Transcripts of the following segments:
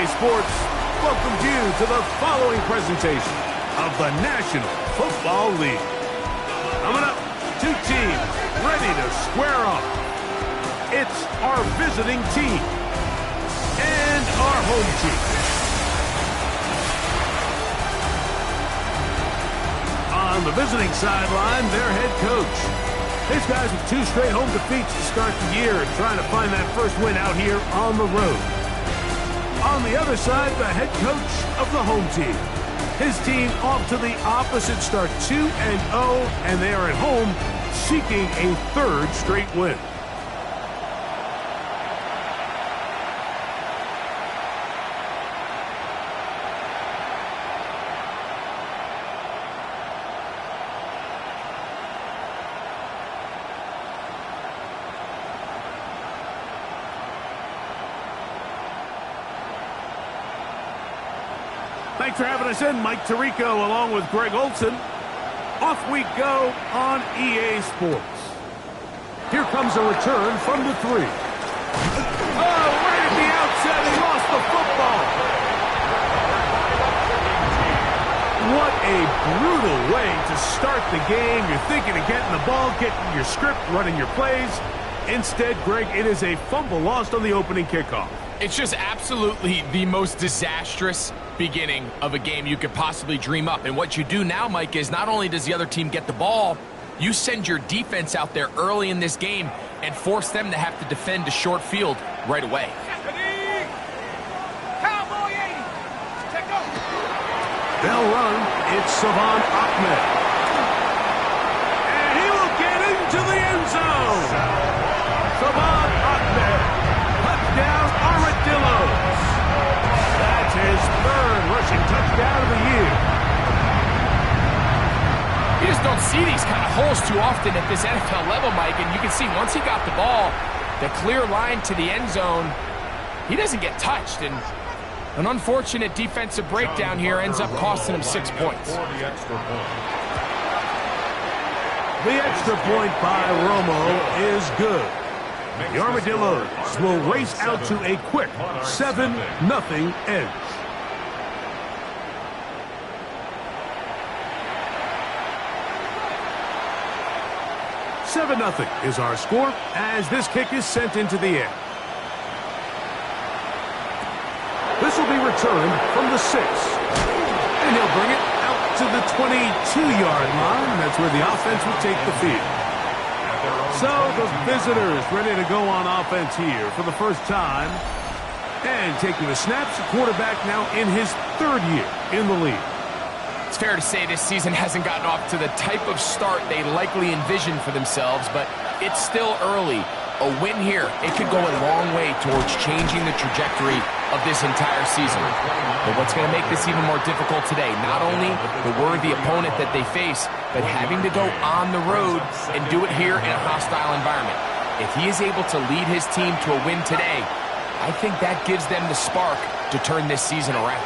Sports welcomes you to the following presentation of the National Football League. Coming up, two teams ready to square off. It's our visiting team and our home team. On the visiting sideline, their head coach. These guys with 2 straight home defeats to start the year and trying to find that first win out here on the road. On the other side, the head coach of the home team. His team off to the opposite start, 2-0, and they are at home seeking a 3rd straight win. Thanks for having us in, Mike Tirico, along with Greg Olson. Off we go on EA Sports. Here comes a return from the 3. Oh, right at the outset, he lost the football. What a brutal way to start the game. You're thinking of getting the ball, getting your script, running your plays. Instead, Greg, it is a fumble lost on the opening kickoff. It's just absolutely the most disastrous beginning of a game you could possibly dream up. And what you do now, Mike, is not only does the other team get the ball, you send your defense out there early in this game and force them to have to defend a short field right away. They'll run. It's Savon Ahmed. And he will get into the end zone. Savon Ahmed. Touchdown, Armadillos. That's his 3rd rushing touchdown of the year. You just don't see these kind of holes too often at this NFL level, Mike, and you can see once he got the ball, the clear line to the end zone, he doesn't get touched, and an unfortunate defensive breakdown here ends up costing him 6 points. The extra point by Romo is good. The Armadillos will race out to a quick 7-0 edge. $7-0 is our score as this kick is sent into the air. This will be returned from the 6. And he'll bring it out to the 22-yard line. That's where the offense will take the field. So the visitors ready to go on offense here for the first time. And taking the snaps, the quarterback now in his 3rd year in the league. It's fair to say this season hasn't gotten off to the type of start they likely envisioned for themselves, but it's still early. A win here, it could go a long way towards changing the trajectory of this entire season. But what's going to make this even more difficult today, not only the worthy opponent that they face, but having to go on the road and do it here in a hostile environment. If he is able to lead his team to a win today, I think that gives them the spark to turn this season around.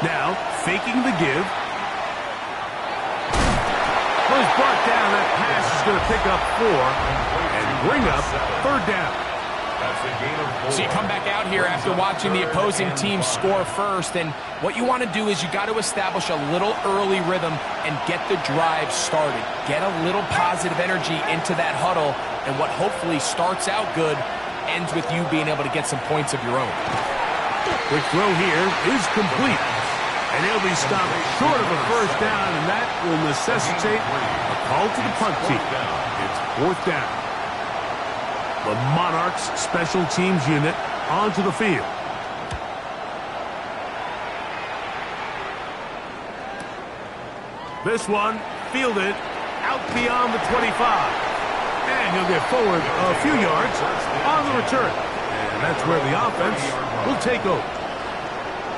Now, faking the give. Was brought down. That pass is going to pick up 4 and bring up 3rd down. So you come back out here after watching the opposing team score first, and what you want to do is you got to establish a little early rhythm and get the drive started. Get a little positive energy into that huddle, and what hopefully starts out good ends with you being able to get some points of your own. Quick throw here is complete. And he'll be stopped short of a 1st down, and that will necessitate a call to the punt team. It's 4th down. The Monarchs special teams unit onto the field. This one fielded out beyond the 25. And he'll get forward a few yards on the return. And that's where the offense will take over.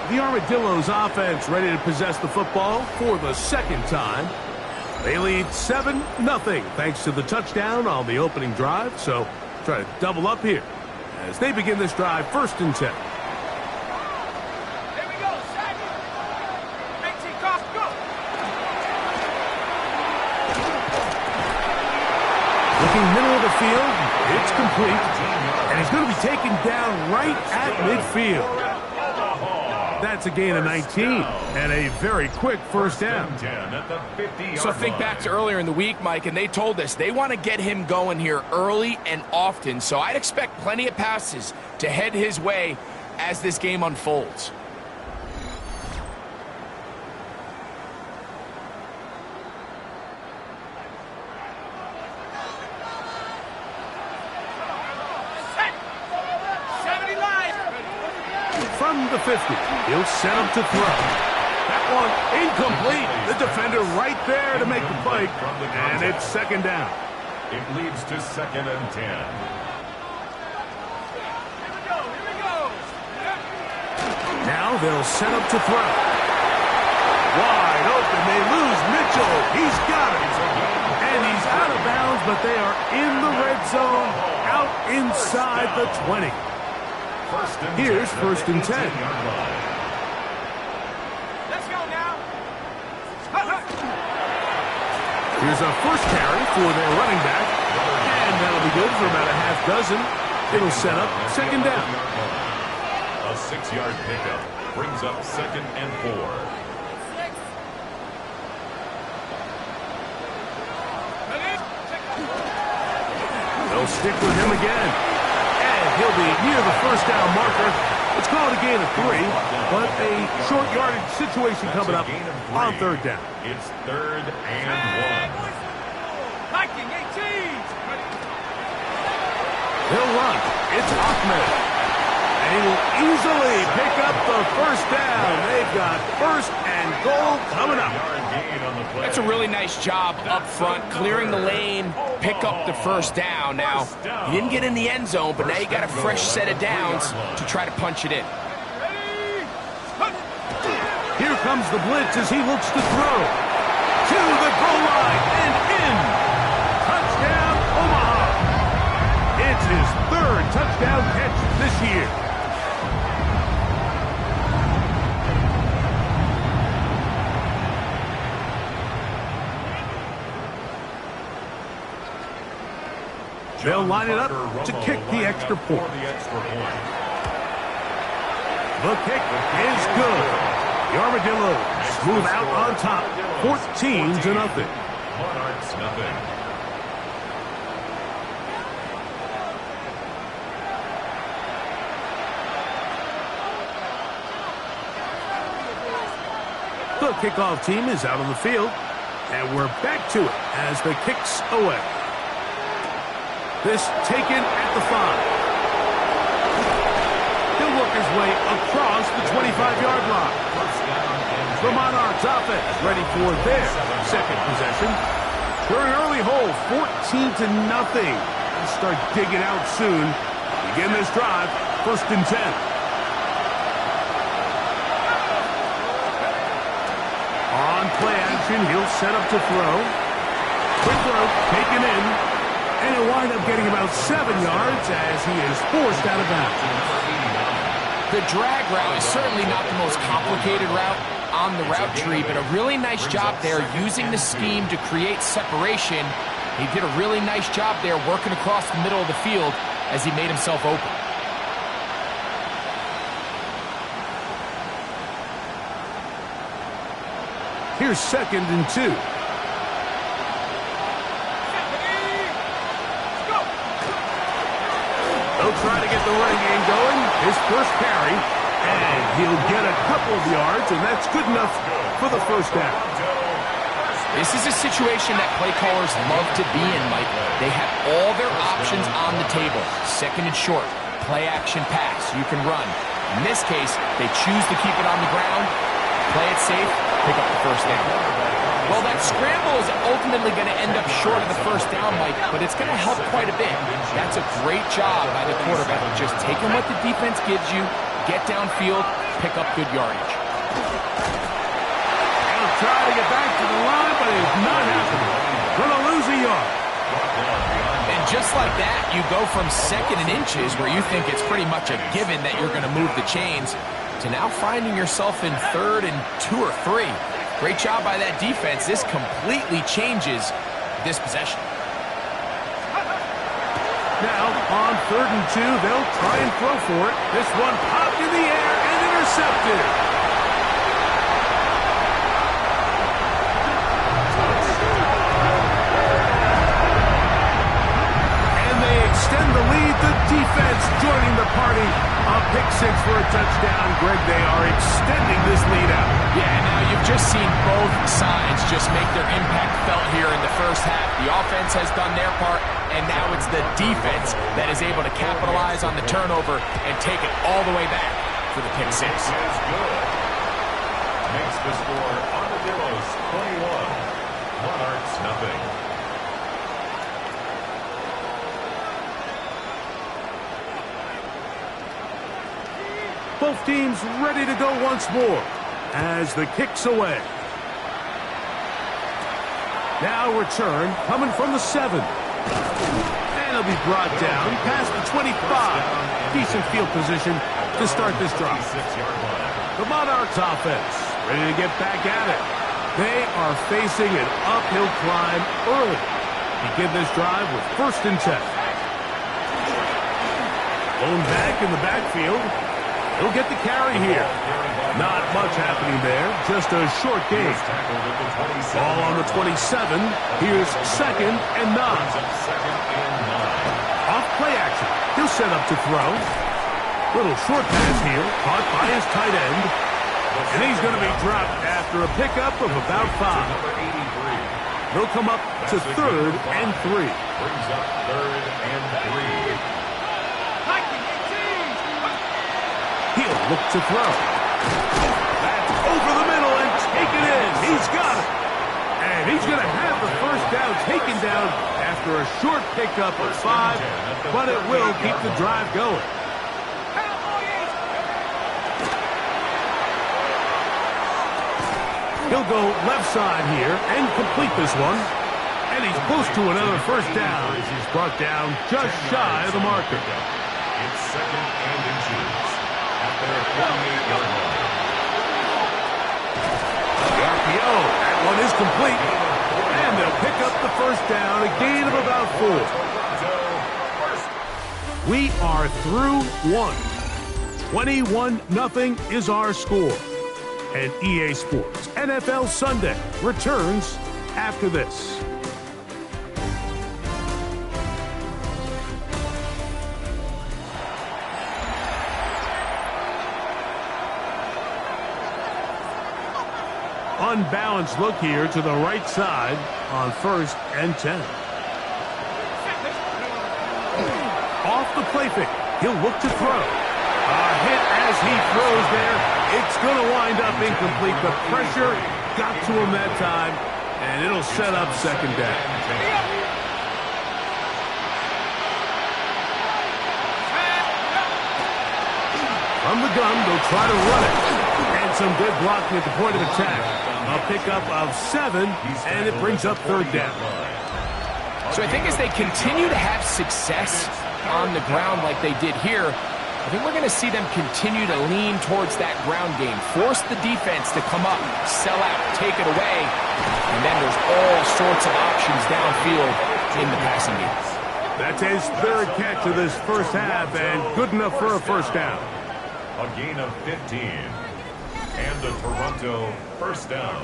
The Armadillos offense ready to possess the football for the 2nd time. They lead 7-0 thanks to the touchdown on the opening drive. So try to double up here as they begin this drive 1st and 10. Here we go, second. Big T, cost, go. Looking middle of the field, it's complete. And he's going to be taken down right at midfield. That's a gain of 19 and a very quick first down. So think back to earlier in the week, Mike, and they told us they want to get him going here early and often. So I'd expect plenty of passes to head his way as this game unfolds. From the 50, he'll set him to throw. That one incomplete. The defender right there to make the play, and it's second down. It leads to 2nd and 10. Now they'll set up to throw. Wide open, they lose Mitchell. He's got it. And he's out of bounds, but they are in the red zone, out inside the 20. Here's 1st and 10. Let's go now. Here's a first carry for their running back. And that'll be good for about a half dozen. It'll set up 2nd down. A 6-yard pickup brings up 2nd and 4. They'll stick with him again. He'll be near the first down marker. It's called a gain of 3, but a short yardage situation coming up on 3rd down. It's 3rd and 1. Viking 18. He'll run. It's Ahmed. And he will easily pick up the first down. They've got 1st and goal coming up. That's a really nice job up front, clearing the lane, pick up the first down. Now, you didn't get in the end zone, but now you got a fresh set of downs to try to punch it in. Here comes the blitz as he looks to throw. To the goal line and in. Touchdown, Omaha. It's his 3rd touchdown catch this year. They'll line it up to kick the extra point. The kick is good. The Armadillos move out on top, 14-0. Monarchs nothing. The kickoff team is out on the field, and we're back to it as the kick's away. This taken at the 5. He'll work his way across the 25-yard line. The Monarchs offense ready for their 2nd possession. They're an early hole, 14-0. They'll start digging out soon. Begin this drive, 1st and 10. On play action, he'll set up to throw. Quick throw, taken in. And he'll wind up getting about 7 yards as he is forced out of bounds. The drag route is certainly not the most complicated route on the route tree, but a really nice job there using the scheme to create separation. He did a really nice job there working across the middle of the field as he made himself open. Here's 2nd and 2. They'll try to get the running game going. His first carry, and he'll get a couple of yards, and that's good enough for the first down. This is a situation that play callers love to be in, Mike. They have all their options on the table. 2nd and short, play action pass, you can run. In this case, they choose to keep it on the ground, play it safe, pick up the first down. Well, that scramble is ultimately going to end up short of the first down, Mike, but it's going to help quite a bit. That's a great job by the quarterback. Just taking what the defense gives you, get downfield, pick up good yardage. He'll try to get back to the line, but it's not happening. Going to lose a yard. And just like that, you go from 2nd and inches, where you think it's pretty much a given that you're going to move the chains, to now finding yourself in 3rd and 2 or 3. Great job by that defense. This completely changes this possession. Now, on 3rd and 2, they'll try and throw for it. This one popped in the air and intercepted. And they extend the lead. The defense joining the party. A pick six for a touchdown. Greg, they are extending this lead out. Yeah, now you've just seen both sides just make their impact felt here in the first half. The offense has done their part, and now it's the defense that is able to capitalize on the turnover and take it all the way back for the pick six. Is good. Makes the score Armadillos 21, Monarchs nothing. Both teams ready to go once more as the kick's away. Now return coming from the 7. And it'll be brought down past the 25. Decent field position to start this drive. The Monarchs offense ready to get back at it. They are facing an uphill climb early. Begin this drive with 1st and 10. Blown back in the backfield. He'll get the carry here. Not much happening there. Just a short gain. Ball on the 27. Here's 2nd and 9. Off play action. He'll set up to throw. Little short pass here. Caught by his tight end. And he's going to be dropped after a pickup of about 5. He'll come up to 3rd and 3. Brings up 3rd and 3. He'll look to throw. That's over the middle and taken in. He's got it. And he's going to have the first down taken down after a short pickup of 5, but it will keep the drive going. He'll go left side here and complete this one. And he's close to another first down as he's brought down just shy of the marker. It's 2nd and inches. After a 48-yard line. The RPO, that one is complete. And they'll pick up the first down, a gain of about 4. We are through 1. 21-0 is our score. And EA Sports NFL Sunday returns after this. Unbalanced look here to the right side on 1st and 10. Off the play fake. He'll look to throw. A hit as he throws there. It's going to wind up incomplete. The pressure got to him that time, and it'll set up 2nd down. From the gun, they'll try to run it. And some good blocking at the point of attack. A pickup of 7, and it brings up 3rd down. So I think as they continue to have success on the ground like they did here, I think we're going to see them continue to lean towards that ground game. Force the defense to come up, sell out, take it away, and then there's all sorts of options downfield in the passing game. That's his 3rd catch of this first half, and good enough for a first down. A gain of 15. And a Toronto first down.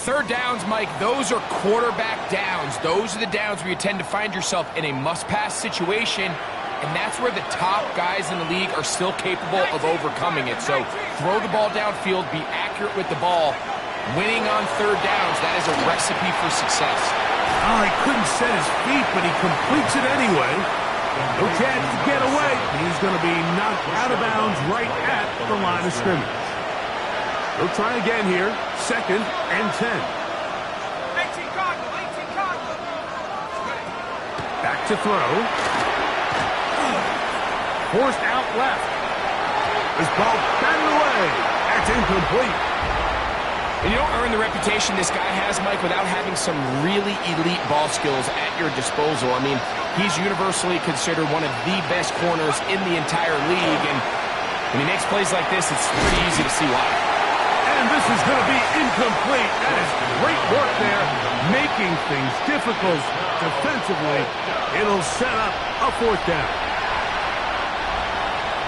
3rd downs, Mike, those are quarterback downs. Those are the downs where you tend to find yourself in a must-pass situation, and that's where the top guys in the league are still capable of overcoming it. So throw the ball downfield, be accurate with the ball. Winning on 3rd downs, that is a recipe for success. Oh, he couldn't set his feet, but he completes it anyway. No chance to get away. He's going to be knocked out of bounds right at the line of scrimmage. They'll try again here. 2nd and 10. Back to throw. Forced out left. This ball batted away. That's incomplete. And you don't earn the reputation this guy has, Mike, without having some really elite ball skills at your disposal. I mean, he's universally considered one of the best corners in the entire league, and when he makes plays like this, it's pretty easy to see why. And And this is going to be incomplete. That is great work there, making things difficult defensively. It'll set up a fourth down.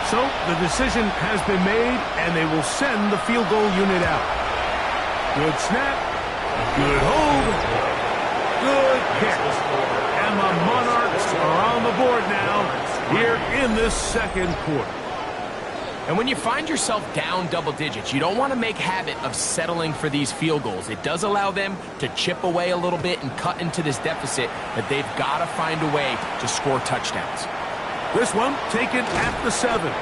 So the decision has been made, and they will send the field goal unit out. Good snap, good hold, good kick. And the Monarchs are on the board now here in this second quarter. And when you find yourself down double digits, you don't want to make habit of settling for these field goals. It does allow them to chip away a little bit and cut into this deficit, but they've got to find a way to score touchdowns. This one taken at the 7.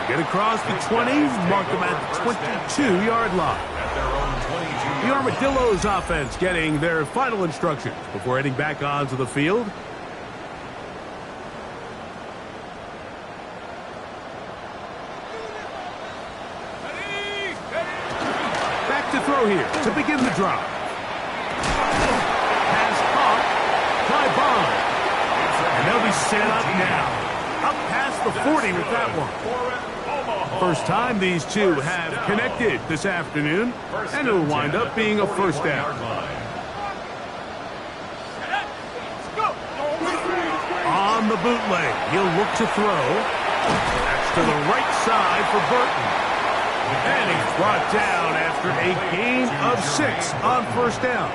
Get across the 20, mark them at the 22-yard line. The Armadillos offense getting their final instructions before heading back onto the field. Back to throw here to begin the drive. Pass caught by Bond. And they'll be set up now. Up past the 40 with that one. First time these two have connected this afternoon, and it'll wind up being a first down. On the bootleg, he'll look to throw. That's to the right side for Burton. And he's brought down after a gain of 6 on first down.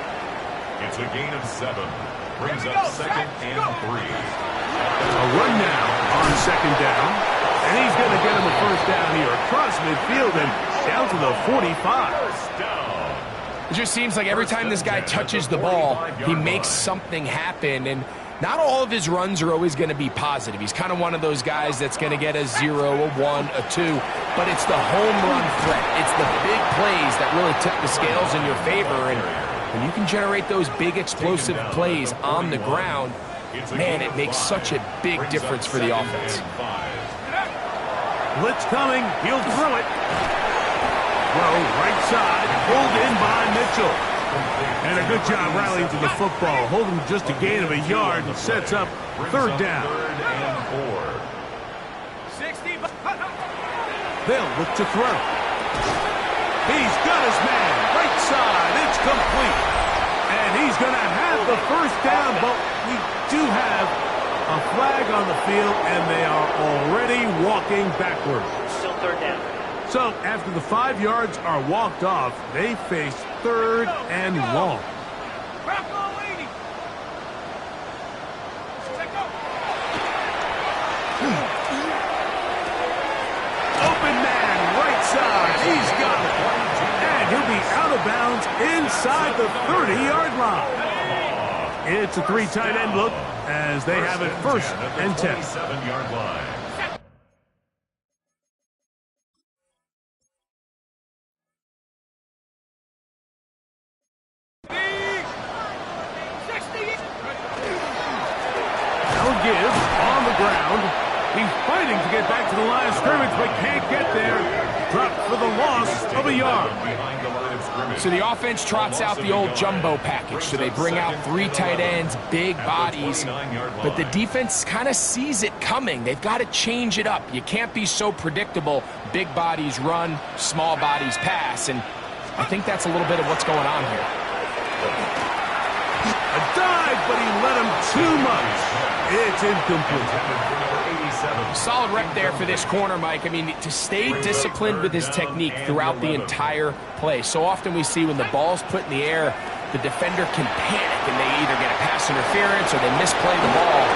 It's a gain of 7. Brings up 2nd and 3. A run now on 2nd down. And he's going to get him a first down here across midfield and down to the 45. It just seems like every time this guy touches the ball, he makes something happen. And not all of his runs are always going to be positive. He's kind of one of those guys that's going to get a 0, a 1, a 2. But it's the home run threat. It's the big plays that really tip the scales in your favor. And when you can generate those big explosive plays on the ground, man, it makes such a big difference for the offense. Blitz coming. He'll throw it. Throw right side. Pulled in by Mitchell. And a good job rallying to the football. Holding just a gain of a yard and sets up 3rd down. They'll look to throw. He's got his man. Right side. It's complete. And he's going to have the first down, but we do have a flag on the field, and they are already walking backwards. Still 3rd down. So after the 5 yards are walked off, they face 3rd and long. Open man, right side. He's got it. And he'll be out of bounds inside the 30-yard line. It's a 3 tight end look as they have it 1st and 10. 7-yard line. That'll give on the ground. He's fighting to get back to the line of scrimmage, but can't get there. Dropped for the loss of a yard. So the offense trots out the old jumbo package. So they bring out 3 tight ends, big bodies. But the defense kind of sees it coming. They've got to change it up. You can't be so predictable. Big bodies run, small bodies pass. And I think that's a little bit of what's going on here. A dive, but he let him too much. It's incomplete. Solid rep there for this corner, Mike. I mean, to stay disciplined with his technique throughout the entire play. So often we see when the ball's put in the air, the defender can panic and they either get a pass interference or they misplay the ball.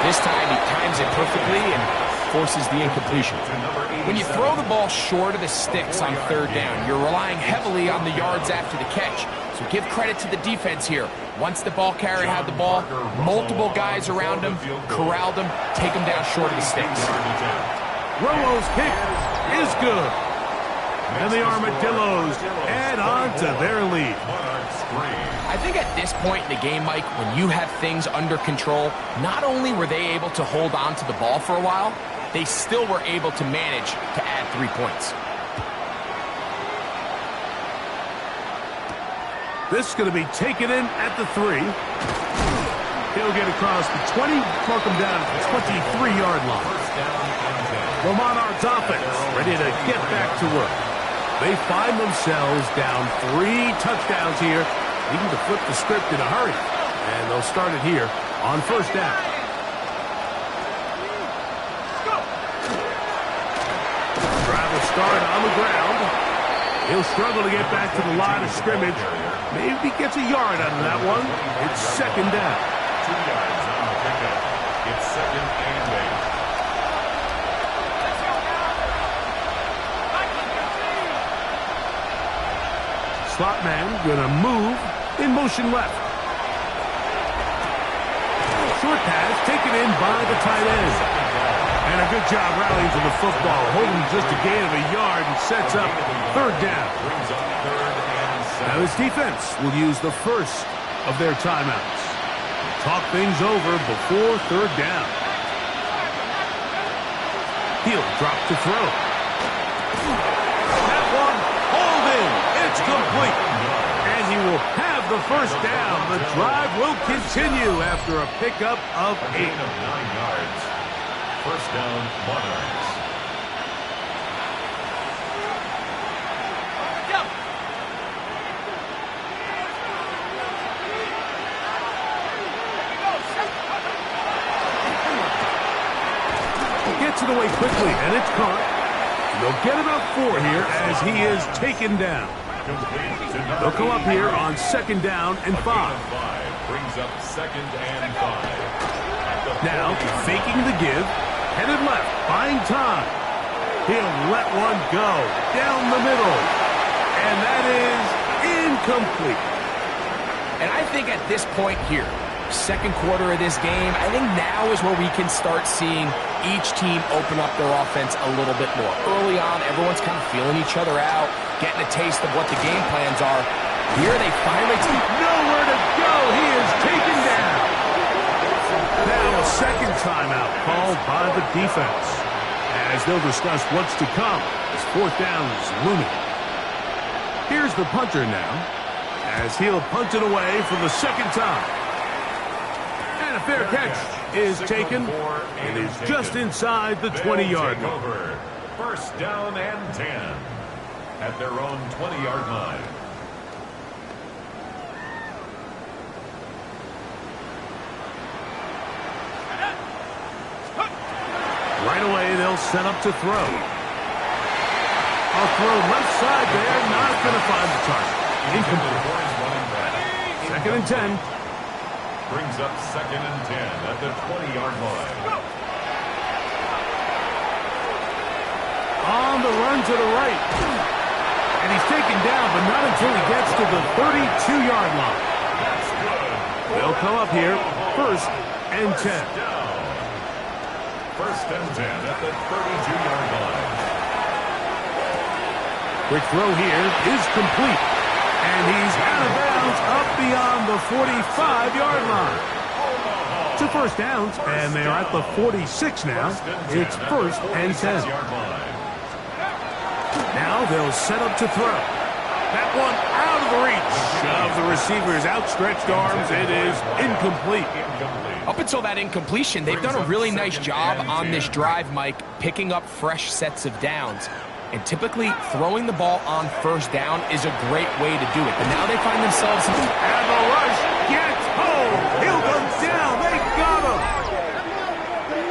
This time he times it perfectly and forces the incompletion. When you throw the ball short of the sticks on 3rd down, you're relying heavily on the yards after the catch. So give credit to the defense here. Once the ball carrier had the ball, multiple guys around him, corralled him, take him down short of the sticks. Romo's kick is good. And the Armadillos add on to their lead. I think at this point in the game, Mike, when you have things under control, not only were they able to hold on to the ball for a while, they still were able to manage to add 3 points. This is going to be taken in at the 3. He'll get across the 20, mark him down at the 23-yard line. The Monarchs offense ready to get back to work. They find themselves down 3 touchdowns here, needing to flip the script in a hurry. And they'll start it here on first down. Drive will start on the ground. He'll struggle to get back to the line of scrimmage. Maybe he gets a yard out of that one. It's second down. 2 yards on the pickup. It's second and 8. Slot man gonna move in motion left. Short pass taken in by the tight end. And a good job rallying to the football, holding just a gain of a yard and sets up third down. Now this defense will use the first of their timeouts. Talk things over before third down. He'll drop to throw. That one hauled in. It's complete. And he will have the first down. The drive will continue after a pickup of 8. Gain of 9 yards. First down, Monarchs. Gets it away quickly, and it's caught. They'll get about 4 here as he is taken down. They'll come up here on second down and 5. Brings up second and 5. Now, faking the give, headed left, buying time. He'll let one go down the middle. And that is incomplete. And I think at this point here, second quarter of this game, I think now is where we can start seeing each team open up their offense a little bit more. Early on, everyone's kind of feeling each other out, getting a taste of what the game plans are. Here they finally nowhere to go. He is taken down. Now a second timeout called by the defense, as they'll discuss what's to come as fourth down is looming. Here's the punter now, as he'll punt it away for the second time. And a fair catch is taken. It is just inside the 20-yard line. First down and 10 at their own 20-yard line. Right away, they'll set up to throw. I'll throw left side there, not going to find the target. Incomplete. Second and 10. Brings up second and 10 at the 20-yard line. On the run to the right. And he's taken down, but not until he gets to the 32-yard line. That's good. They'll come up here, first and 10. First and 10 at the 32-yard line. Quick throw here is complete. And he's out of bounds up beyond the 45-yard line. 2 first downs, and they're at the 46 now. It's first and 10. Now they'll set up to throw. That one out of the reach of the receiver's outstretched arms. It is incomplete. Up until that incompletion, they've done a really nice job on this drive, Mike, picking up fresh sets of downs. And typically, throwing the ball on first down is a great way to do it. But now they find themselves... And the rush gets home. He'll go down. They got him.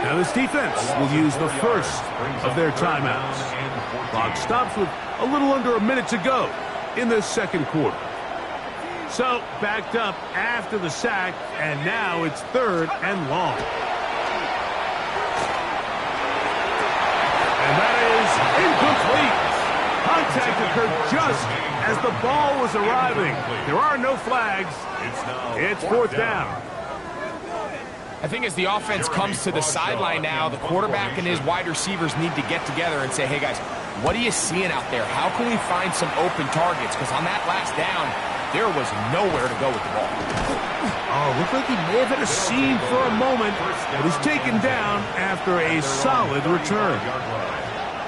Now this defense will use the first of their timeouts. Clock stops with a little under a minute to go in this second quarter. So, backed up after the sack, and now it's third and long. And that is incomplete. Contact occurred just as the ball was arriving. There are no flags. It's fourth down. I think as the offense comes to the sideline now, the quarterback and his wide receivers need to get together and say, hey, guys, what are you seeing out there? How can we find some open targets? Because on that last down, there was nowhere to go with the ball. Oh, looked like he may have had a seam for a moment, but he's taken down after a solid return.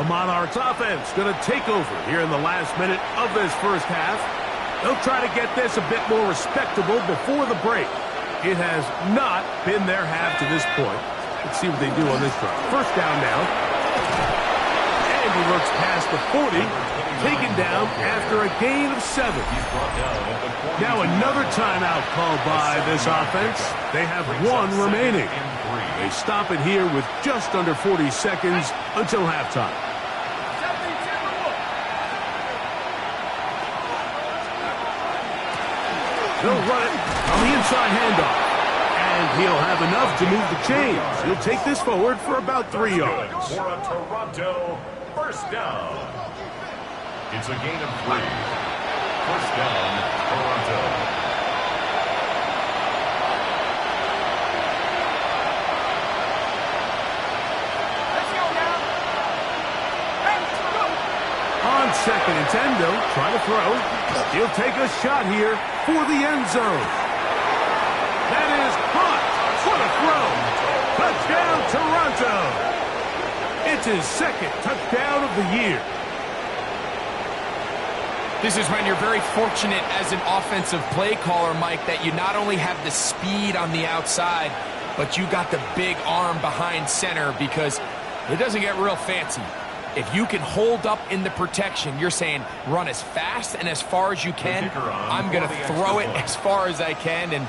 The Monarchs offense going to take over here in the last minute of this first half. They'll try to get this a bit more respectable before the break. It has not been their half to this point. Let's see what they do on this drive. First down now. And Fumble looks past the 40, taken down after a gain of 7. Now another timeout called by this offense. They have 1 remaining. They stop it here with just under 40 seconds until halftime. They'll run it on the inside handoff. And he'll have enough to move the chains. He'll take this forward for about 3 yards. For a Toronto first down. It's a gain of 3. First down, Toronto. Let's go now. Hey, let's go. On 2nd and 10, they'll try to throw. He'll take a shot here for the end zone. That is caught. What a throw. Touchdown, Toronto. It's his 2nd touchdown of the year. This is when you're very fortunate as an offensive play caller, Mike, that you not only have the speed on the outside, but you got the big arm behind center, because it doesn't get real fancy. If you can hold up in the protection, you're saying run as fast and as far as you can. I'm going to throw it as far as I can, and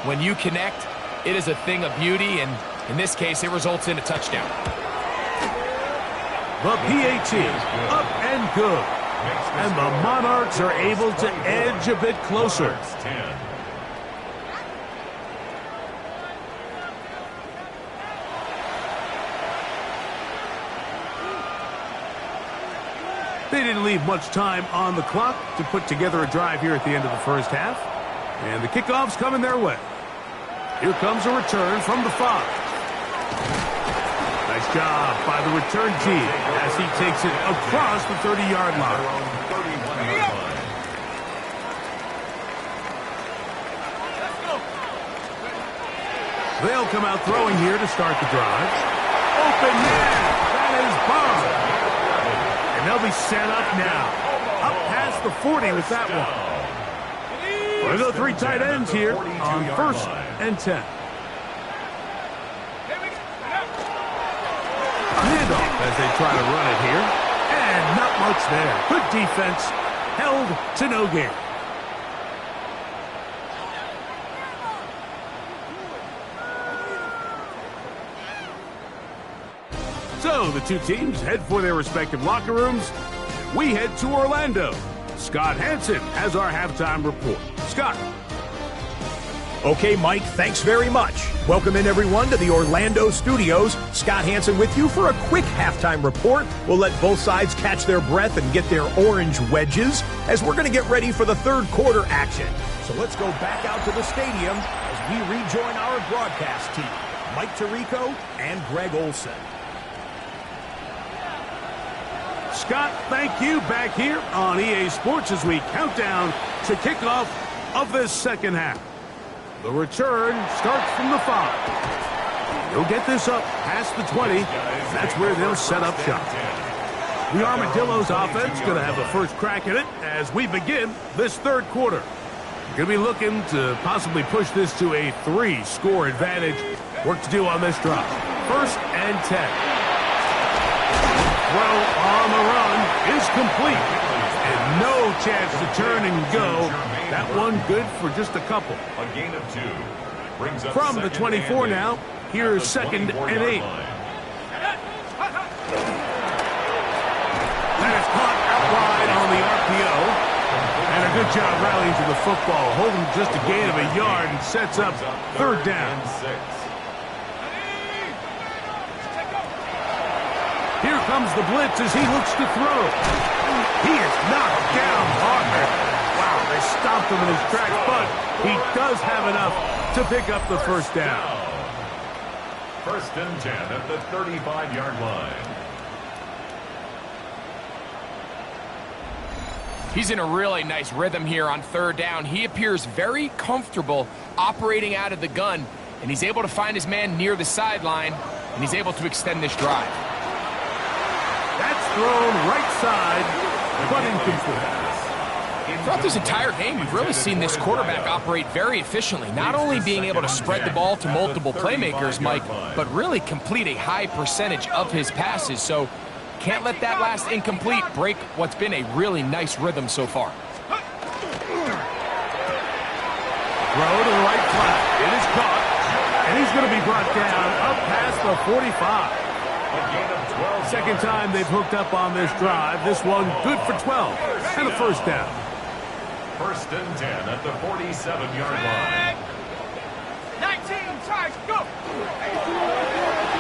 when you connect, it is a thing of beauty, and in this case, it results in a touchdown. The PAT, up and good. And the Monarchs are able to edge a bit closer. They didn't leave much time on the clock to put together a drive here at the end of the first half. And the kickoff's coming their way. Here comes a return from the 5. Nice job by the return team as he takes it across the 30-yard line. They'll come out throwing here to start the drive. Open man. That is bombed. And they'll be set up now. Up past the 40 with that one. We'll go 3 tight ends here on 1st and 10. Handoff as they try to run it here. And not much there. Good defense. Held to no gain. So the 2 teams head for their respective locker rooms. We head to Orlando. Scott Hansen has our halftime report. Scott. Okay, Mike, thanks very much. Welcome in, everyone, to the Orlando studios. Scott Hansen with you for a quick halftime report. We'll let both sides catch their breath and get their orange wedges as we're going to get ready for the 3rd quarter action. So let's go back out to the stadium as we rejoin our broadcast team, Mike Tirico and Greg Olson. Scott, thank you. Back here on EA Sports as we count down to kickoff of this 2nd half. The return starts from the 5. They'll get this up past the 20. That's where they'll set up shop. The Armadillos offense going to have the first crack at it as we begin this 3rd quarter. Going to be looking to possibly push this to a 3-score advantage. Work to do on this drive. 1st and 10. Throw on the run is complete. And no chance to turn and go. That one good for just a couple. A gain of 2. Brings up From the 24 now, here's 2nd and 8. That is caught out wide on the RPO. And a good job rallying to the football. Holding just a gain of a yard and sets up 3rd down. Here comes the blitz as he looks to throw. He is knocked down hard. Wow, they stopped him in his tracks, but he does have enough to pick up the 1st down. 1st and 10 at the 35-yard line. He's in a really nice rhythm here on 3rd down. He appears very comfortable operating out of the gun, and he's able to find his man near the sideline, and he's able to extend this drive. That's thrown right side, but incomplete. Throughout this entire game, we've really seen this quarterback operate very efficiently, not only being able to spread the ball to multiple playmakers, Mike, but really complete a high percentage of his passes. So Can't let that last incomplete break what's been a really nice rhythm so far. Throw to the right flat. It is caught. And he's going to be brought down up past the 45. Second time they've hooked up on this drive. This one good for 12 and a first down. First and 10 at the 47-yard line. 19, charge, go!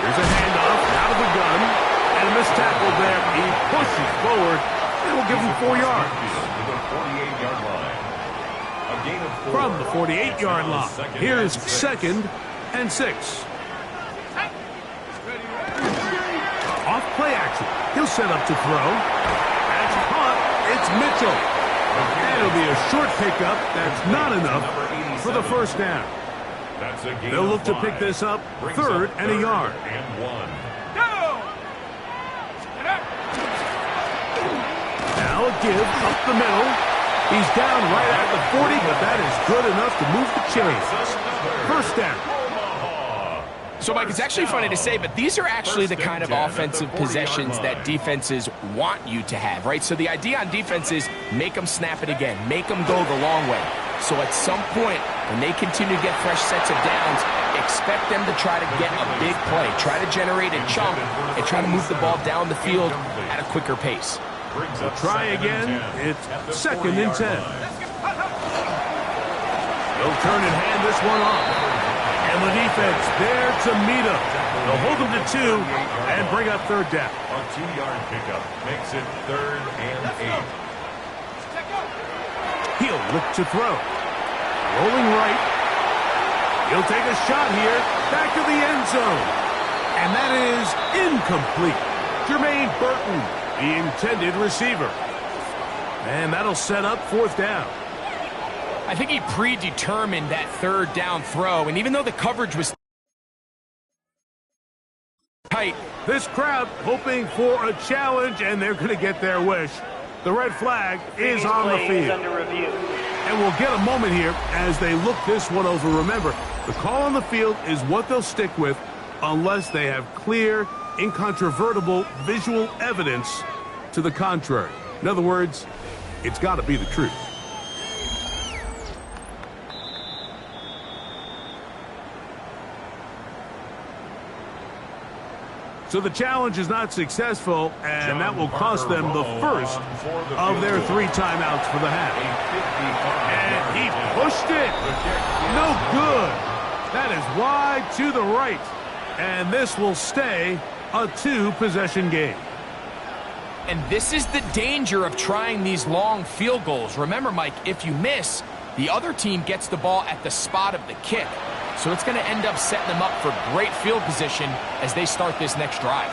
Here's a handoff out of the gun. And a missed tackle there. He pushes forward and will give him 4 yards. To the 48-yard line. A gain of 4. From the 48-yard line. Here's second and 6. Off play action. He'll set up to throw. That's caught. It's Mitchell. And it'll be a short pickup. That's not enough for the first down. They'll look to pick this up third and a yard. Now a give up the middle. He's down right at the 40, but that is good enough to move the chains. First down. So, Mike, it's actually funny to say, but these are actually the kind of offensive possessions that defenses want you to have, right? So the idea on defense is make them snap it again, make them go the long way. So at some point, when they continue to get fresh sets of downs, expect them to try to get a big play, try to generate a chunk, and try to move the ball down the field at a quicker pace. We'll try again. It's second and 10. They'll turn and hand this one off. And the defense there to meet him. They'll hold him to 2 and bring up third down. A 2-yard pickup makes it third and 8. He'll look to throw. Rolling right. He'll take a shot here. Back to the end zone. And that is incomplete. Jermaine Burton, the intended receiver. And that'll set up fourth down. I think he predetermined that third down throw, and even though the coverage was tight, this crowd hoping for a challenge, and they're going to get their wish. The red flag is on the field. And we'll get a moment here as they look this one over. Remember, the call on the field is what they'll stick with unless they have clear, incontrovertible visual evidence to the contrary. In other words, it's got to be the truth. So the challenge is not successful, and that will cost them the first of their 3 timeouts for the half. And he pushed it. No good. That is wide to the right. And this will stay a 2-possession game. And this is the danger of trying these long field goals. Remember, Mike, if you miss, the other team gets the ball at the spot of the kick. So it's going to end up setting them up for great field position as they start this next drive.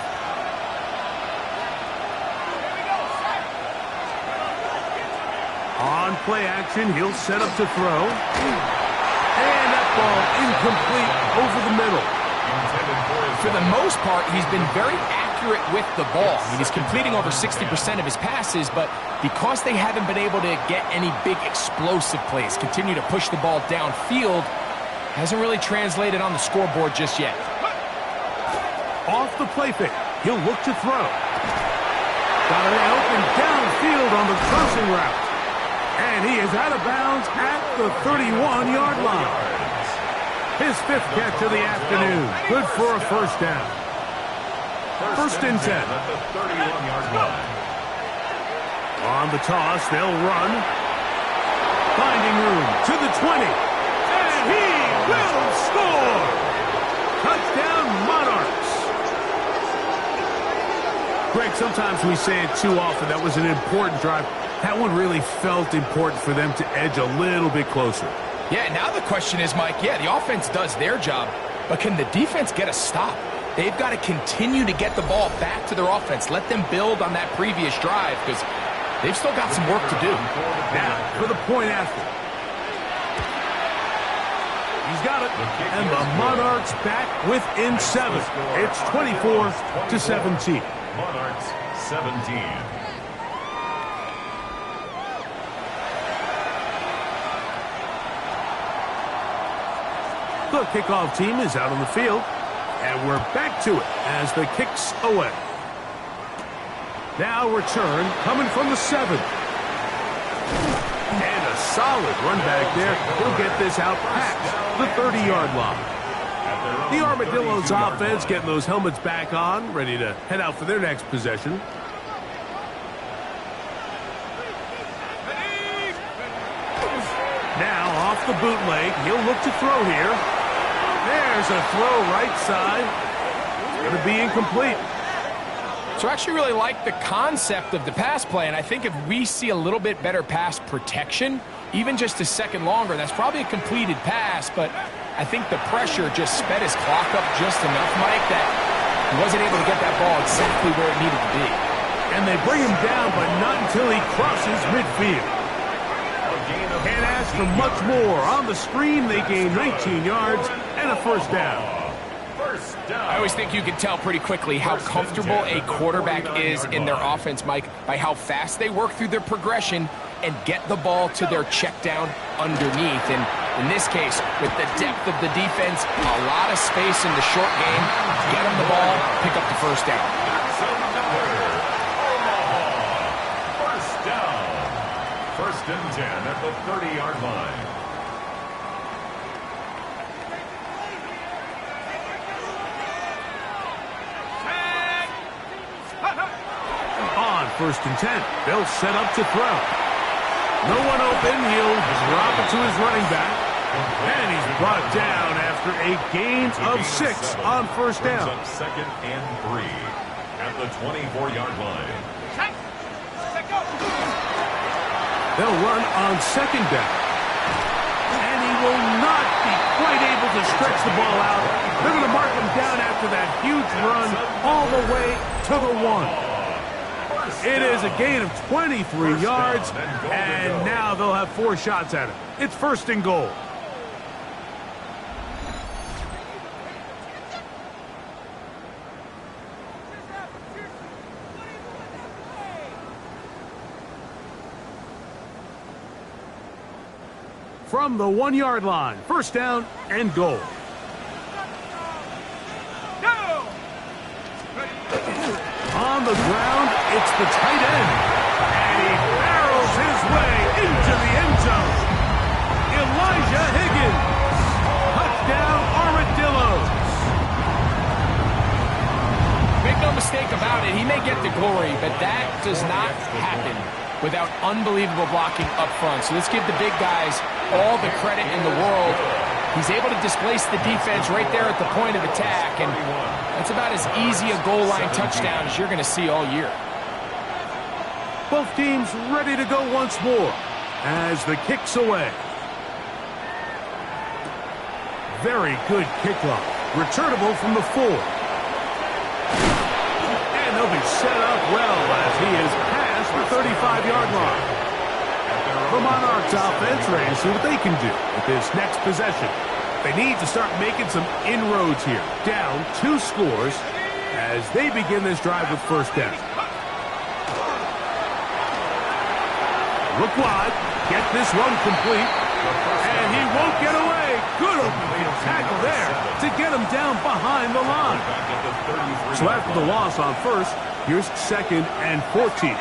On play action, he'll set up to throw. And that ball incomplete over the middle. For the most part, he's been very accurate with the ball. I mean, he's completing over 60% of his passes, but because they haven't been able to get any big explosive plays, continue to push the ball downfield, hasn't really translated on the scoreboard just yet. Off the play fake, he'll look to throw. Got an open downfield on the crossing route. And he is out of bounds at the 31-yard line. His 5th catch of the afternoon. Good for a first down. First and 10. At the 31-yard line. On the toss, they'll run. Finding room to the 20. And he will score! Touchdown, Monarchs! Greg, sometimes we say it too often. That was an important drive. That one really felt important for them to edge a little bit closer. Yeah, now the question is, Mike, yeah, the offense does their job, but can the defense get a stop? They've got to continue to get the ball back to their offense. Let them build on that previous drive because they've still got some work to do. Now, for the point after. He's got it. And the Monarchs back within 7. It's 24-17. Monarchs 17. The kickoff team is out on the field, and we're back to it as the kick's away. Now return coming from the 7. And a solid run back there. He'll get this out past the 30-yard line. The Armadillos offense getting those helmets back on, ready to head out for their next possession. Now off the bootleg, he'll look to throw here. There's a throw right side. It's going to be incomplete. So I actually really like the concept of the pass play, and I think if we see a little bit better pass protection, even just a second longer, that's probably a completed pass, but I think the pressure just sped his clock up just enough, Mike, that he wasn't able to get that ball exactly where it needed to be. And they bring him down, but not until he crosses midfield. Can't ask for much more. On the screen, they gain 19 yards and a first down. I always think you can tell pretty quickly how comfortable a quarterback is in their offense, Mike, by how fast they work through their progression and get the ball to their check down underneath. And in this case, with the depth of the defense, a lot of space in the short game, get them the ball, pick up the first down. First down. First and 10 at the 30-yard line. On first and 10, they'll set up to throw. No one open, he'll drop it to his running back. And he's brought down after a gain of 6 on first down. Second and 3 at the 24-yard line. They'll run on second down. And he will not be quite able to stretch the ball out. They're going to mark him down after that huge run all the way to the 1. It is a gain of 23 yards, and now they'll have 4 shots at it. It's first and goal. From the 1-yard line, first down and goal. On the ground, it's the tight end. And he barrels his way into the end zone. Elijah Higgins. Touchdown, Armadillos. Make no mistake about it, he may get the glory, but that does not happen without unbelievable blocking up front. So let's give the big guys all the credit in the world. He's able to displace the defense right there at the point of attack, and that's about as easy a goal line touchdown as you're going to see all year. Both teams ready to go once more as the kick's away. Very good kickoff. Returnable from the 4. And they'll be set up well as he is past the 35-yard line. The Monarchs offense ready to see what they can do with this next possession. They need to start making some inroads here. Down 2 scores as they begin this drive with first down. Look wide. Get this run complete. And he won't get away. Good open field tackle there to get him down behind the line. So after the loss on first, here's second and 14.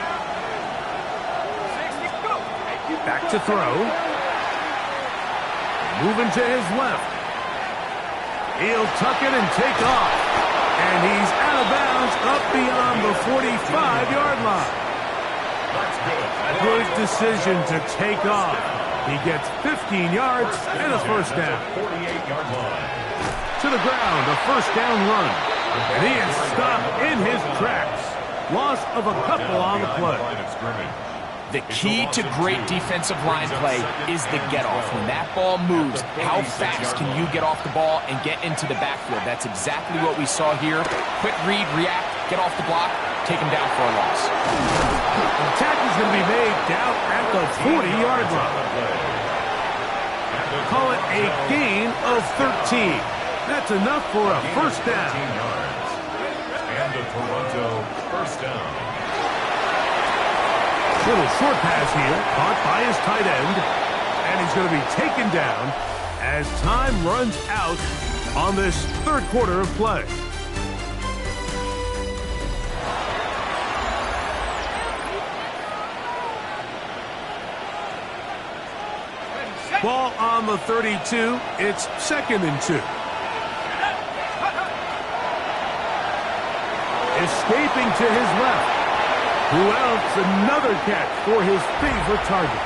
Back to throw. Moving to his left. He'll tuck it and take off. And he's out of bounds up beyond the 45-yard line. Good decision to take off. He gets 15 yards and a first down. 48-yard line. To the ground, a first down run. And he is stopped in his tracks. Loss of a couple on the play. The key to great defensive line play is the get-off. When that ball moves, how fast can you get off the ball and get into the backfield? That's exactly what we saw here. Quick read, react, get off the block, take him down for a loss. The tackle is going to be made down at the 40-yard line. Call it a gain of 13. That's enough for a first down. And a Toronto first down. Little short pass here, caught by his tight end, and he's going to be taken down as time runs out on this third quarter of play. Ball on the 32. It's 2nd and 2. Escaping to his left. Who else? Another catch for his favorite target.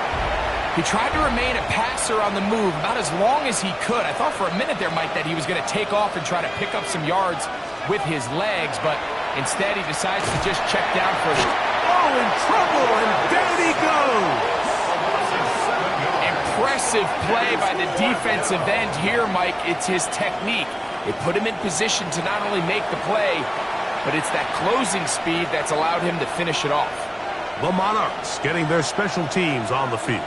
He tried to remain a passer on the move about as long as he could. I thought for a minute there, Mike, that he was going to take off and try to pick up some yards with his legs, but instead he decides to just check down for a... Oh, in trouble, and down he goes! Impressive play by the defensive end here, Mike. It's his technique. It put him in position to not only make the play, but it's that closing speed that's allowed him to finish it off. The Monarchs getting their special teams on the field.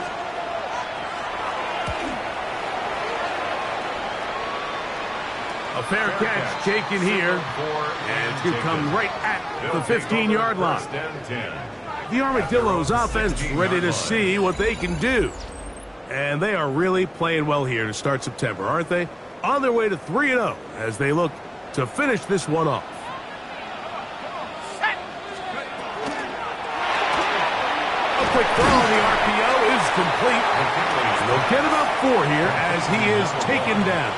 A fair catch taken here, and it's going to come right at the 15-yard line. The Armadillos offense ready to see what they can do. And they are really playing well here to start September, aren't they? On their way to 3-0 as they look to finish this one off. A quick throw on the RPO is complete. And they'll get about 4 here as he is taken down.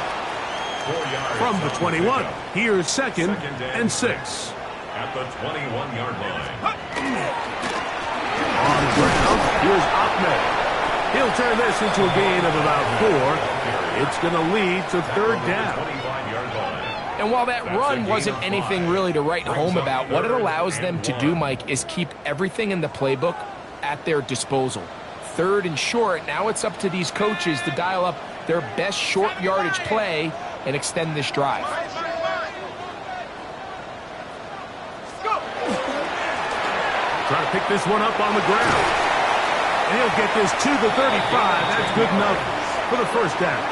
From the 21, here's 2nd and 6. At the 21-yard line. On the ground, here's Ahmed. He'll turn this into a gain of about 4. It's going to lead to 3rd down. And while that run wasn't anything really to write home about, what it allows them to do, Mike, is keep everything in the playbook at their disposal. 3rd and short, now it's up to these coaches to dial up their best short yardage play and extend this drive. Trying to pick this one up on the ground. And he'll get this to the 35. That's good enough for the 1st down.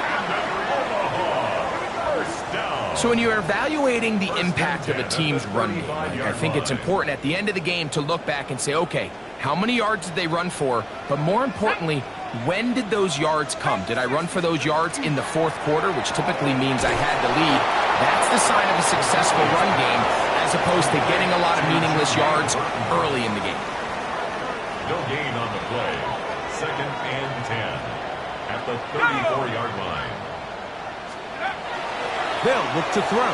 So when you're evaluating the impact of a team's run game, I think it's important at the end of the game to look back and say, okay, how many yards did they run for? But more importantly, when did those yards come? Did I run for those yards in the 4th quarter, which typically means I had the lead? That's the sign of a successful run game, as opposed to getting a lot of meaningless yards early in the game. No gain on the play. 2nd and 10 at the 34-yard line. They'll look to throw.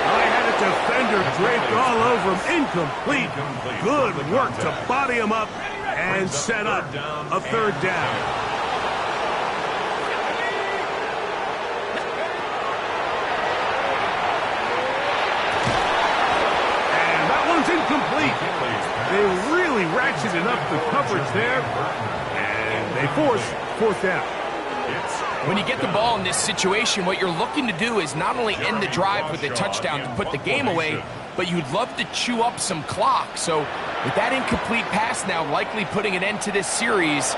I had a defender draped all over him. Incomplete. Good work to body him up and set up a 3rd down. And that one's incomplete. They really ratcheted up the coverage there, and they force 4th down. When you get the ball in this situation, what you're looking to do is not only end the drive with a touchdown to put the game away, but you'd love to chew up some clock. So with that incomplete pass now likely putting an end to this series,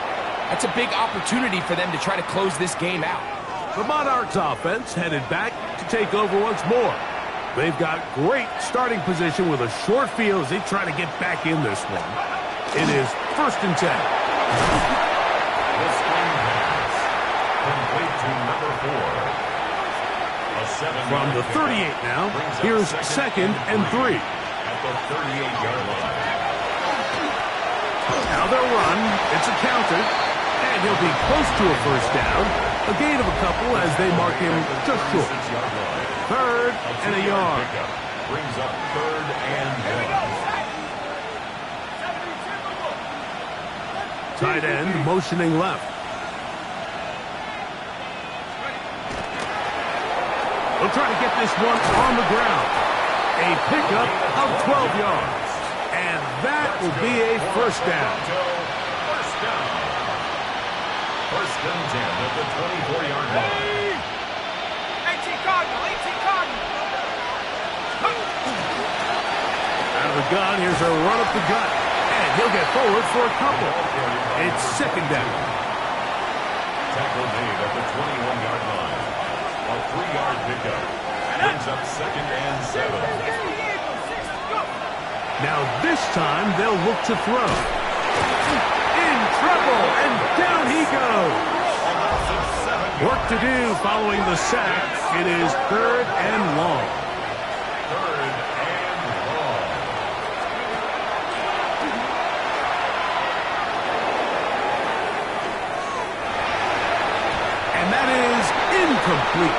that's a big opportunity for them to try to close this game out. The Monarchs offense headed back to take over once more. They've got great starting position with a short field as they try to get back in this one. It is 1st and 10. From the 38 now, here's 2nd and 3. At the 38-yard line. Now they'll run. It's a counter. And he'll be close to a 1st down. A gain of a couple as they mark him just short. 3rd and a yard. Brings up 3rd and 1. Tight end motioning left. They'll try to get this one on the ground. A pickup of 12 yards. And that will be a 1st down. 1st and 10 at the 24-yard line. 18 Cardinal, 18 Cardinal. Out of the gun, here's a run up the gut. And he'll get forward for a couple. It's 2nd down. Tackle made at the 21-yard line. A 3-yard pickup. Brings up 2nd and 7. Now this time they'll look to throw. In trouble, and down he goes. Work to do following the sack. It is 3rd and long. 3rd and long. incomplete.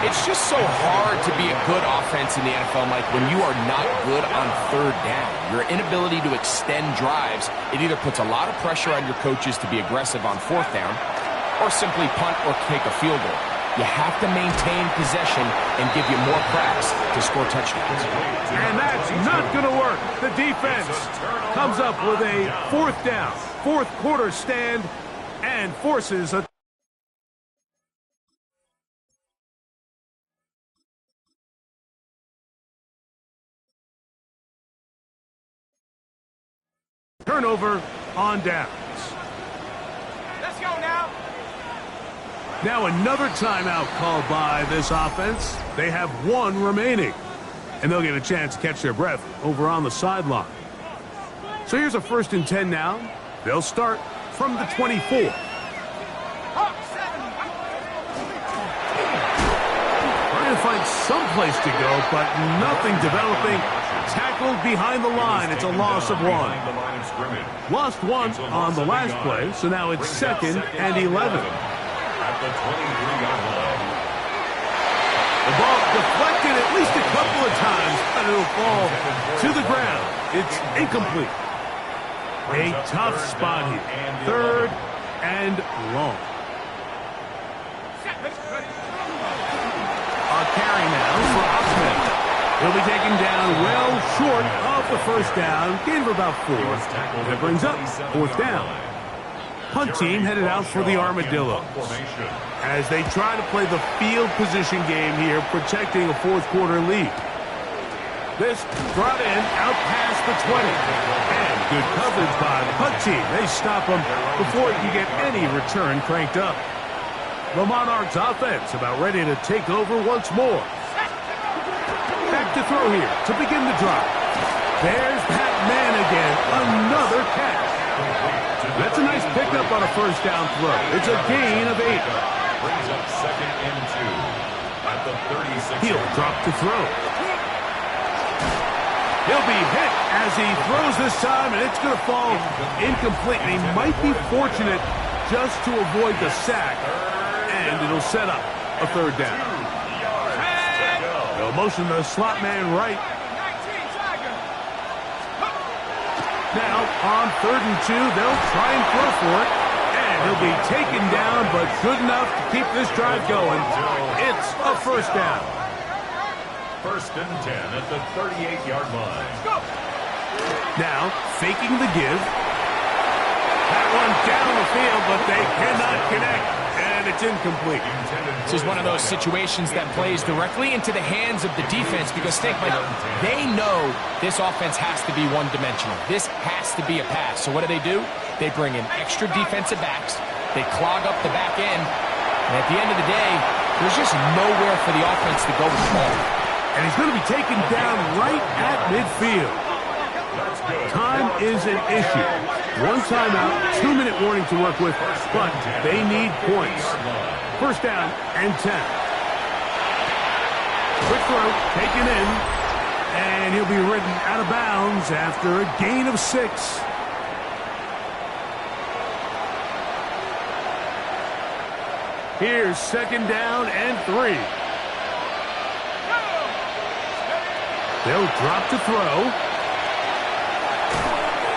It's just so hard to be a good offense in the NFL, Mike, when you are not good on third down. Your inability to extend drives, it either puts a lot of pressure on your coaches to be aggressive on fourth down or simply punt or kick a field goal. You have to maintain possession and give you more cracks to score touchdowns. And that's not going to work. The defense comes up with a fourth down, fourth quarter stand, and forces a turnover on downs. Let's go now. Now another timeout called by this offense. They have one remaining, and they'll get a chance to catch their breath over on the sideline. So here's a 1st and 10 now. They'll start from the 24. Trying to find some place to go, but nothing developing. Tackled behind the line. It's a loss of 1. Lost 1 on the last play, so now it's 2nd and 11. At the 23-yard line. The ball deflected at least a couple of times, but it'll fall to the ground. It's incomplete. A tough spot here. 3rd and long. A carry now for Ahmed. He'll be taken down well short of the first down. Gain of about 4. And it brings up 4th down. Punt team headed out for the Armadillos as they try to play the field position game here, protecting a fourth quarter lead. This brought in out past the 20. And good coverage by the punt team. They stop him before he can get any return cranked up. The Monarchs offense about ready to take over once more. Back to throw here to begin the drive. There's Pat Man again. Another catch. That's a nice pickup on a first down throw. It's a gain of 8. Brings up 2nd and 2 at the 36. He'll drop to throw. He'll be hit as he throws this time, and it's going to fall incomplete. And he might be fortunate just to avoid the sack, and it'll set up a 3rd down. They'll motion the slot man right. Now, on 3rd and 2, they'll try and throw for it. And he'll be taken down, but good enough to keep this drive going. It's a 1st down. 1st and 10 at the 38-yard line. Now, faking the give. That one down the field, but they cannot connect. And it's incomplete. This is one of those situations that plays directly into the hands of the defense because think, like, they know this offense has to be one-dimensional. This has to be a pass. So what do? They bring in extra defensive backs. They clog up the back end. And at the end of the day, there's just nowhere for the offense to go with the ball. And he's going to be taken down right at midfield. Time is an issue. 1 timeout, 2-minute warning to work with, but they need points. 1st down and 10. Quick throw, taken in, and he'll be ridden out of bounds after a gain of 6. Here's 2nd down and 3. They'll drop to throw.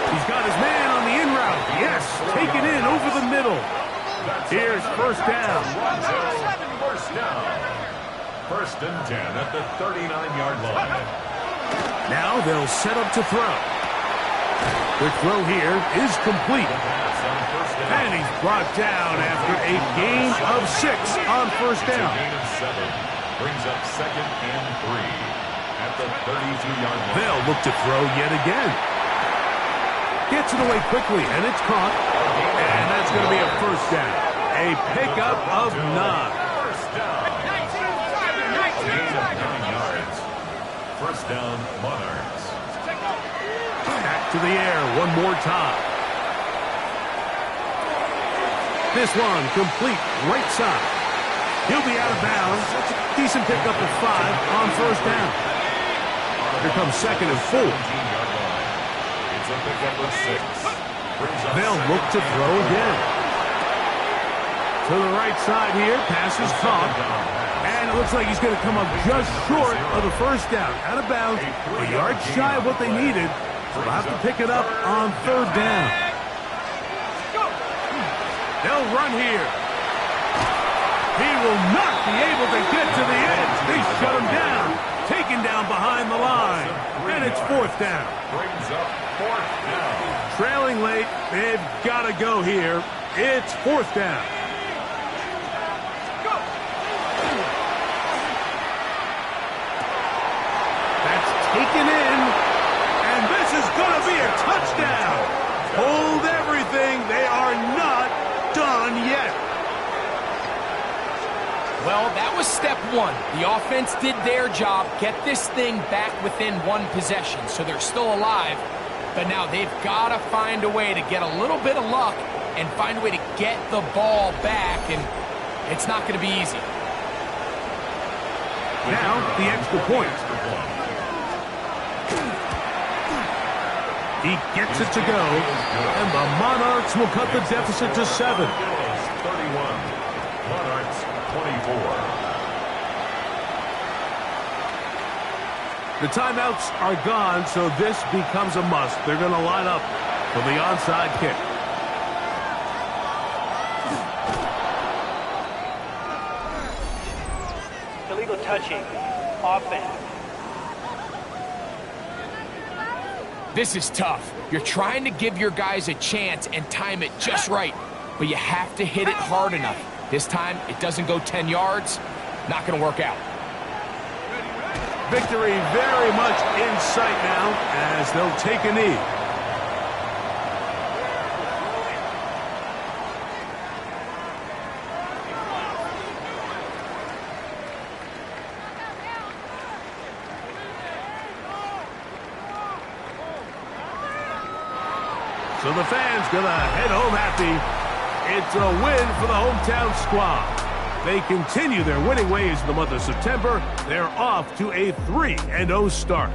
He's got his man on the in route. Yes, taken in over the middle. Here's 1st down. 1st and 10 at the 39-yard line. Now they'll set up to throw. The throw here is complete. And he's brought down after a gain of 6 on 1st down. Gain of 7 brings up 2nd and 3 at the 32-yard line. They'll look to throw yet again. Gets it away quickly, and it's caught. And that's going to be a 1st down. A pickup of 9. 1st down. Gain of 9 yards. 1st down, Monarchs. Back to the air one more time. This one complete right side. He'll be out of bounds. That's a decent pickup of 5 on 1st down. Here comes 2nd and 4. It's a pickup of 6. They'll look to throw again. To the right side here, pass is caught. And it looks like he's going to come up just short of the first down. Out of bounds, a yard shy of what they needed. So they'll have to pick it up on third down. They'll run here. He will not be able to get to the edge. They shut him down. Taken down behind the line. And it's fourth down. Brings up fourth down. Trailing late, they've got to go here. It's fourth down. That's taken in. And this is going to be a touchdown. Hold everything. They are not done yet. Well, that was step one. The offense did their job, get this thing back within one possession, so they're still alive. But now they've got to find a way to get a little bit of luck and find a way to get the ball back, and it's not going to be easy. Now, the extra point. He gets it to go, and the Monarchs will cut the deficit to 7. 31. Monarchs 24. The timeouts are gone, so this becomes a must. They're going to line up for the onside kick. Illegal touching. Offense. This is tough. You're trying to give your guys a chance and time it just right, but you have to hit it hard enough. This time, it doesn't go 10 yards. Not going to work out. Victory very much in sight now as they'll take a knee. So the fans gonna head home happy. It's a win for the hometown squad. They continue their winning ways in the month of September. They're off to a 3-0 start.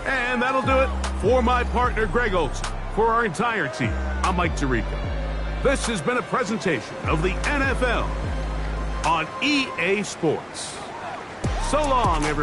And that'll do it for my partner, Greg Olson. For our entire team, I'm Mike Tirico. This has been a presentation of the NFL on EA Sports. So long, everyone.